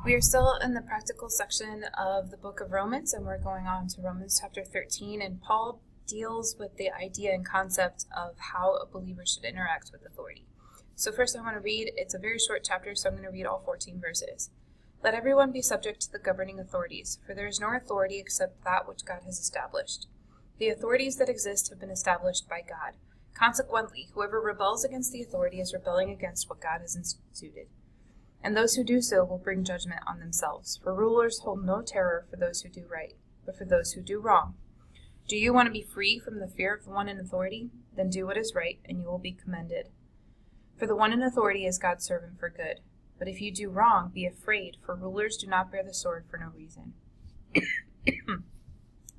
We are still in the practical section of the book of Romans, and we're going on to Romans chapter 13, and Paul deals with the idea and concept of how a believer should interact with authority. So first I want to read, it's a very short chapter, so I'm going to read all 14 verses. Let everyone be subject to the governing authorities, for there is no authority except that which God has established. The authorities that exist have been established by God. Consequently, whoever rebels against the authority is rebelling against what God has instituted. And those who do so will bring judgment on themselves. For rulers hold no terror for those who do right, but for those who do wrong. Do you want to be free from the fear of the one in authority? Then do what is right, and you will be commended. For the one in authority is God's servant for good. But if you do wrong, be afraid, for rulers do not bear the sword for no reason.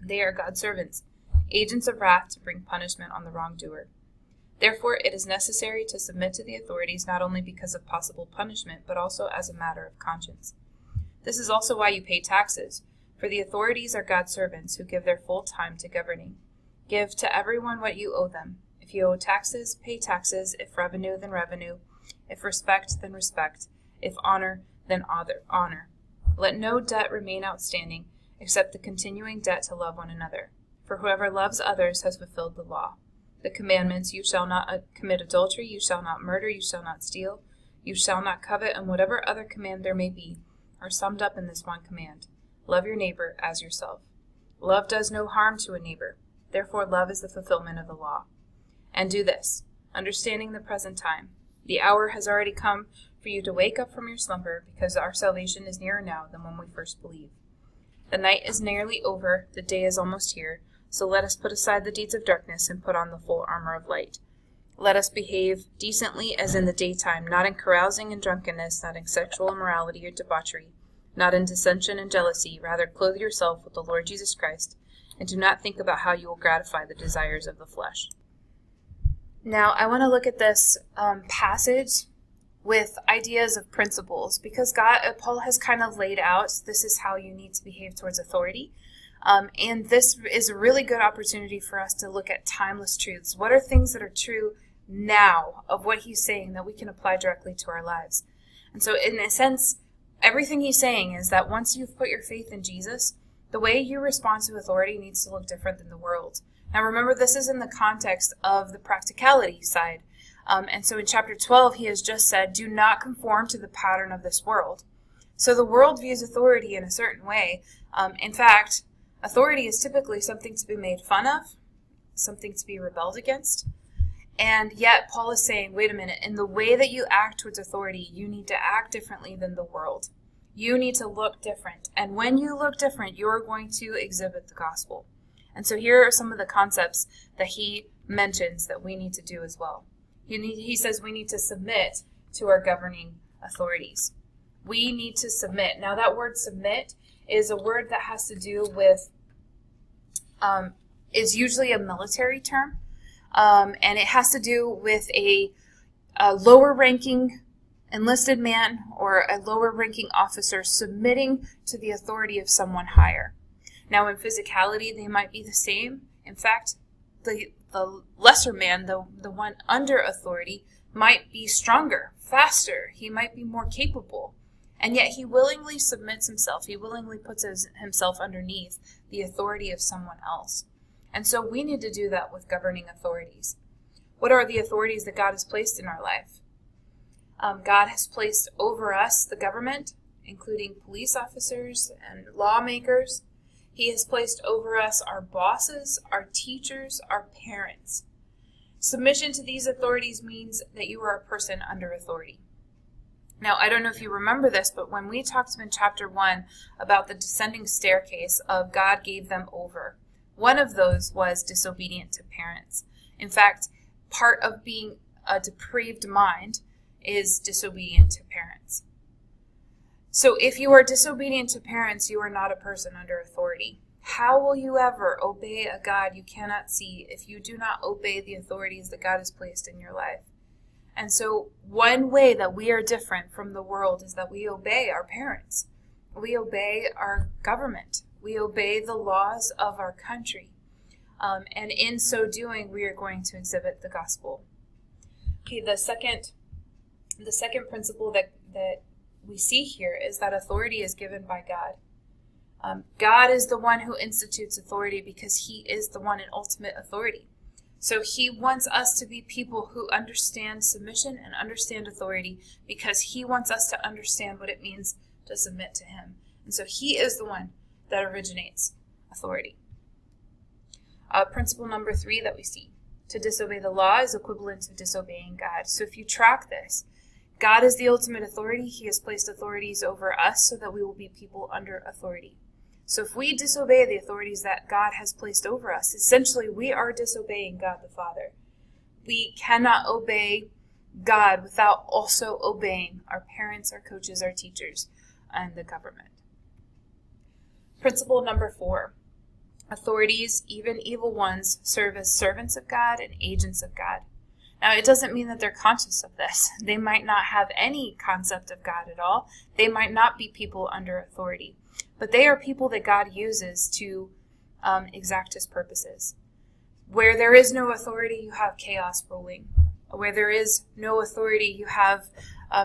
They are God's servants, agents of wrath to bring punishment on the wrongdoer. Therefore, it is necessary to submit to the authorities not only because of possible punishment, but also as a matter of conscience. This is also why you pay taxes, for the authorities are God's servants who give their full time to governing. Give to everyone what you owe them. If you owe taxes, pay taxes. If revenue, then revenue. If respect, then respect. If honor, then honor. Let no debt remain outstanding, except the continuing debt to love one another. For whoever loves others has fulfilled the law. The commandments, you shall not commit adultery, you shall not murder, you shall not steal, you shall not covet, and whatever other command there may be, are summed up in this one command. Love your neighbor as yourself. Love does no harm to a neighbor. Therefore, love is the fulfillment of the law. And do this, understanding the present time. The hour has already come for you to wake up from your slumber, because our salvation is nearer now than when we first believed. The night is nearly over, the day is almost here. So let us put aside the deeds of darkness and put on the full armor of light. Let us behave decently as in the daytime, not in carousing and drunkenness, not in sexual immorality or debauchery, not in dissension and jealousy. Rather, clothe yourself with the Lord Jesus Christ, and do not think about how you will gratify the desires of the flesh. Now, I want to look at this passage with ideas of principles, because Paul has kind of laid out this is how you need to behave towards authority. And this is a really good opportunity for us to look at timeless truths. What are things that are true now of what he's saying that we can apply directly to our lives? And so in a sense, everything he's saying is that once you've put your faith in Jesus, the way you respond to authority needs to look different than the world. Now remember, this is in the context of the practicality side. And so in chapter 12, he has just said, do not conform to the pattern of this world. So the world views authority in a certain way. In fact, authority is typically something to be made fun of, something to be rebelled against. And yet Paul is saying, wait a minute, in the way that you act towards authority, you need to act differently than the world. You need to look different. And when you look different, you're going to exhibit the gospel. And so here are some of the concepts that he mentions that we need to do as well. He says we need to submit to our governing authorities. We need to submit. Now that word submit is a word that has to do with, is usually a military term, and it has to do with a lower ranking enlisted man or a lower ranking officer submitting to the authority of someone higher. Now in physicality, they might be the same. In fact, the lesser man, the one under authority, might be stronger, faster, he might be more capable. And yet he willingly submits himself. He willingly puts himself underneath the authority of someone else. And so we need to do that with governing authorities. What are the authorities that God has placed in our life? God has placed over us the government, including police officers and lawmakers. He has placed over us our bosses, our teachers, our parents. Submission to these authorities means that you are a person under authority. Now, I don't know if you remember this, but when we talked in chapter 1 about the descending staircase of God gave them over, one of those was disobedient to parents. In fact, part of being a depraved mind is disobedient to parents. So if you are disobedient to parents, you are not a person under authority. How will you ever obey a God you cannot see if you do not obey the authorities that God has placed in your life? And so one way that we are different from the world is that we obey our parents. We obey our government. We obey the laws of our country. And in so doing, we are going to exhibit the gospel. Okay, the second principle that we see here is that authority is given by God. God is the one who institutes authority because he is the one in ultimate authority. So he wants us to be people who understand submission and understand authority because he wants us to understand what it means to submit to him. And so he is the one that originates authority. Principle number 3 that we see. To disobey the law is equivalent to disobeying God. So if you track this, God is the ultimate authority. He has placed authorities over us so that we will be people under authority. So if we disobey the authorities that God has placed over us, essentially we are disobeying God the Father. We cannot obey God without also obeying our parents, our coaches, our teachers, and the government. Principle number 4. Authorities, even evil ones, serve as servants of God and agents of God. Now, it doesn't mean that they're conscious of this. They might not have any concept of God at all. They might not be people under authority. But they are people that God uses to exact his purposes. Where there is no authority, you have chaos ruling. Where there is no authority, you have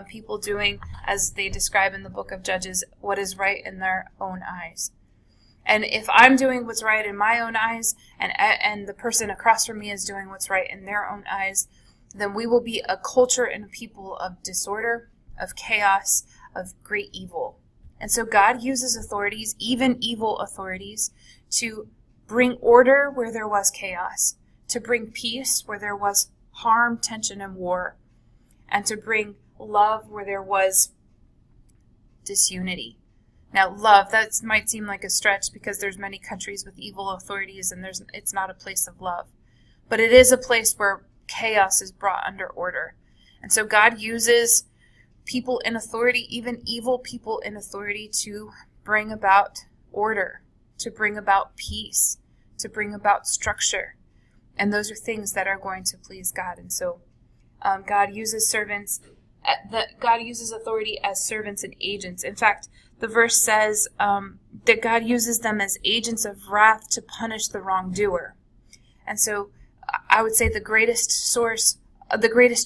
people doing, as they describe in the book of Judges, what is right in their own eyes. And if I'm doing what's right in my own eyes, and the person across from me is doing what's right in their own eyes, then we will be a culture and a people of disorder, of chaos, of great evil. And so God uses authorities, even evil authorities, to bring order where there was chaos, to bring peace where there was harm, tension, and war, and to bring love where there was disunity. Now, love, that might seem like a stretch because there's many countries with evil authorities and it's not a place of love. But it is a place where chaos is brought under order. And so God uses people in authority, even evil people in authority, to bring about order, to bring about peace, to bring about structure. And those are things that are going to please God. And so God uses authority as servants and agents. In fact, the verse says that God uses them as agents of wrath to punish the wrongdoer. And so I would say the greatest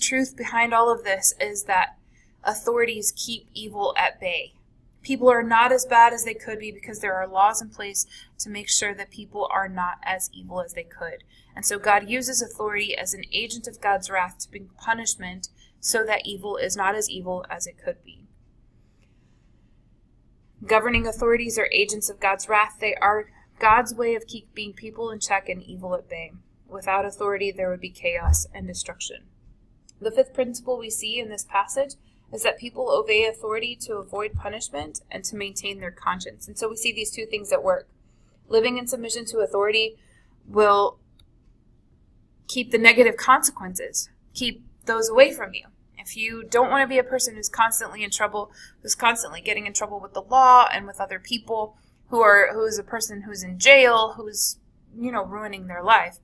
truth behind all of this is that authorities keep evil at bay. People are not as bad as they could be because there are laws in place to make sure that people are not as evil as they could. And so God uses authority as an agent of God's wrath to bring punishment so that evil is not as evil as it could be. Governing authorities are agents of God's wrath. They are God's way of keeping people in check and evil at bay. Without authority, there would be chaos and destruction. The 5th principle we see in this passage is that people obey authority to avoid punishment and to maintain their conscience. And so we see these two things at work. Living in submission to authority will keep the negative consequences, keep those away from you. If you don't want to be a person who's constantly in trouble, who's constantly getting in trouble with the law and with other people, who is a person who's in jail, who's, ruining their life,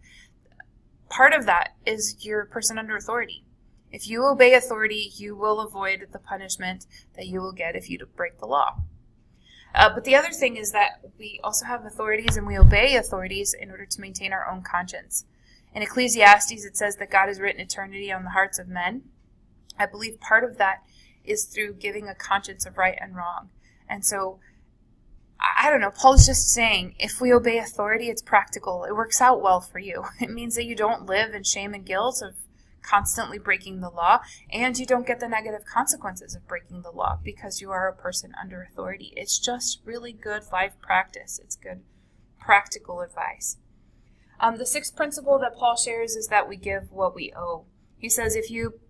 part of that is you're a person under authority. If you obey authority, you will avoid the punishment that you will get if you break the law. But the other thing is that we also have authorities and we obey authorities in order to maintain our own conscience. In Ecclesiastes, it says that God has written eternity on the hearts of men. I believe part of that is through giving a conscience of right and wrong. And so, I don't know, Paul's just saying, if we obey authority, it's practical. It works out well for you. It means that you don't live in shame and guilt of constantly breaking the law, and you don't get the negative consequences of breaking the law because you are a person under authority. It's just really good life practice. It's good practical advice. The 6th principle that Paul shares is that we give what we owe. He says if you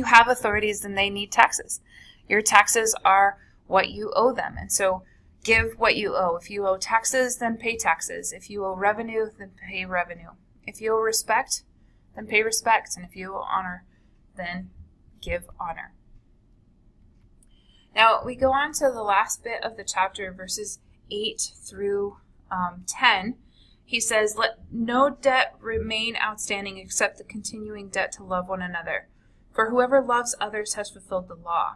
have authorities, then they need taxes. Your taxes are what you owe them. And so give what you owe. If you owe taxes, then pay taxes. If you owe revenue, then pay revenue. If you owe respect, then pay respect. And if you owe honor, then give honor. Now, we go on to the last bit of the chapter, verses 8 through 10. He says, "Let no debt remain outstanding except the continuing debt to love one another. For whoever loves others has fulfilled the law."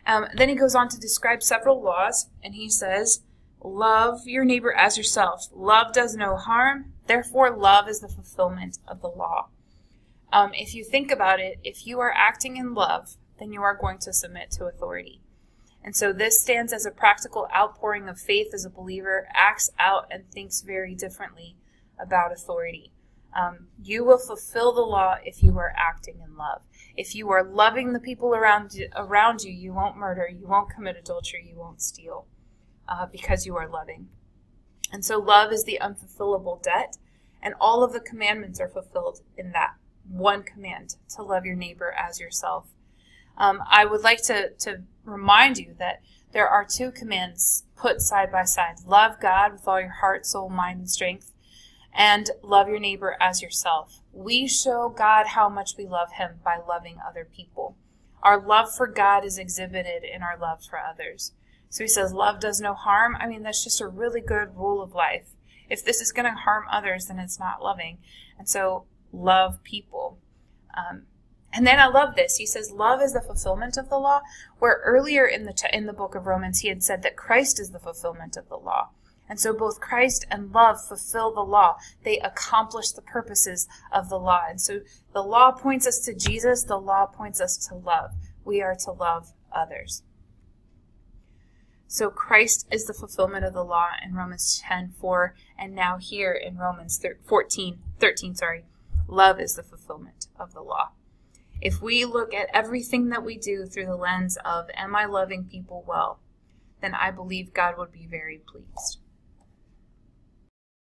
Then he goes on to describe several laws, and he says, love your neighbor as yourself. Love does no harm. Therefore, love is the fulfillment of the law. If you think about it, if you are acting in love, then you are going to submit to authority. And so this stands as a practical outpouring of faith as a believer acts out and thinks very differently about authority. You will fulfill the law if you are acting in love. If you are loving the people around you, you won't murder, you won't commit adultery, you won't steal, because you are loving. And so love is the unfulfillable debt, and all of the commandments are fulfilled in that one command, to love your neighbor as yourself. I would like to remind you that there are two commands put side by side. Love God with all your heart, soul, mind, and strength, and love your neighbor as yourself. We show God how much we love him by loving other people. Our love for God is exhibited in our love for others. So he says, love does no harm. I mean, that's just a really good rule of life. If this is going to harm others, then it's not loving. And so love people. And then I love this. He says, love is the fulfillment of the law, where earlier in the book of Romans, he had said that Christ is the fulfillment of the law. And so both Christ and love fulfill the law. They accomplish the purposes of the law. And so the law points us to Jesus. The law points us to love. We are to love others. So Christ is the fulfillment of the law in Romans 10:4, and now here in Romans 13, love is the fulfillment of the law. If we look at everything that we do through the lens of, am I loving people well, then I believe God would be very pleased.